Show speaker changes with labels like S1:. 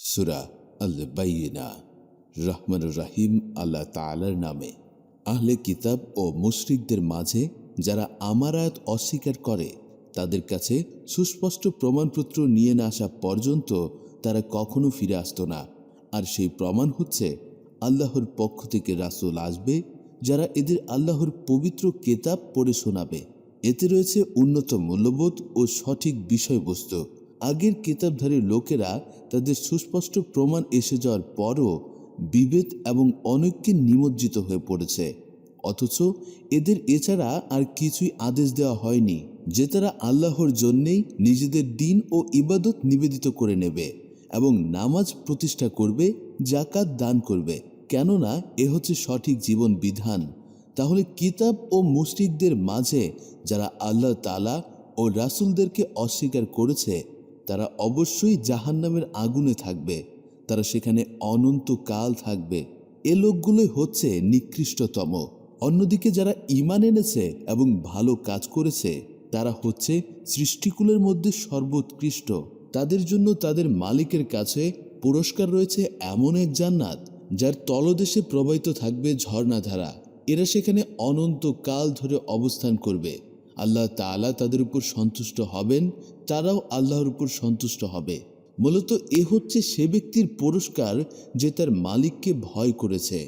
S1: সূরা আল বাইয়িনা। রহমান রাহিম আল্লাহ তাআলার নামে। আহলে কিতাব ও মুশরিকদের মাঝে যারা আমার আয়াত অস্বীকার করে তাদের কাছে সুস্পষ্ট প্রমাণপত্র নিয়ে না আসা পর্যন্ত তারা কখনো ফিরে আসত না। আর সেই প্রমাণ হচ্ছে আল্লাহর পক্ষ থেকে রাসূল আসবে যারা এদের আল্লাহর পবিত্র কেতাব পড়ে শোনাবে। এতে রয়েছে উন্নত মূল্যবোধ ও সঠিক বিষয়বস্তু। আগের কিতাবধারী লোকেরা তাদের সুস্পষ্ট প্রমাণ এসে যাওয়ার পরও বিভেদ এবং অনৈক্যে নিমজ্জিত হয়ে পড়েছে, অথচ এদের এছাড়া আর কিছুই আদেশ দেওয়া হয়নি যে তারা আল্লাহর জন্যেই নিজেদের দিন ও ইবাদত নিবেদিত করে নেবে এবং নামাজ প্রতিষ্ঠা করবে, জাকাত দান করবে, কেননা এ হচ্ছে সঠিক জীবন বিধান। তাহলে কিতাব ও মুশরিকদের মাঝে যারা আল্লাহ তাআলা ও রাসূলদেরকে অস্বীকার করেছে তারা অবশ্যই জাহান্নামের আগুনে থাকবে, তারা সেখানে অনন্তকাল থাকবে। এ লোকগুলোই হচ্ছে নিকৃষ্টতম। অন্যদিকে যারা ঈমান এনেছে এবং ভালো কাজ করেছে তারা হচ্ছে সৃষ্টিকুলের মধ্যে সর্বোৎকৃষ্ট। তাদের জন্য তাদের মালিকের কাছে পুরস্কার রয়েছে এমন এক জান্নাত যার তলদেশে প্রবাহিত থাকবে ঝর্ণাধারা। এরা সেখানে অনন্তকাল ধরে অবস্থান করবে। আল্লাহ তাআলা তাদের উপর সন্তুষ্ট হবেন, তারাও আল্লাহর উপর সন্তুষ্ট হবে। মূলত এ হচ্ছে সে ব্যক্তির পুরস্কার যে তার মালিককে ভয় করেছে।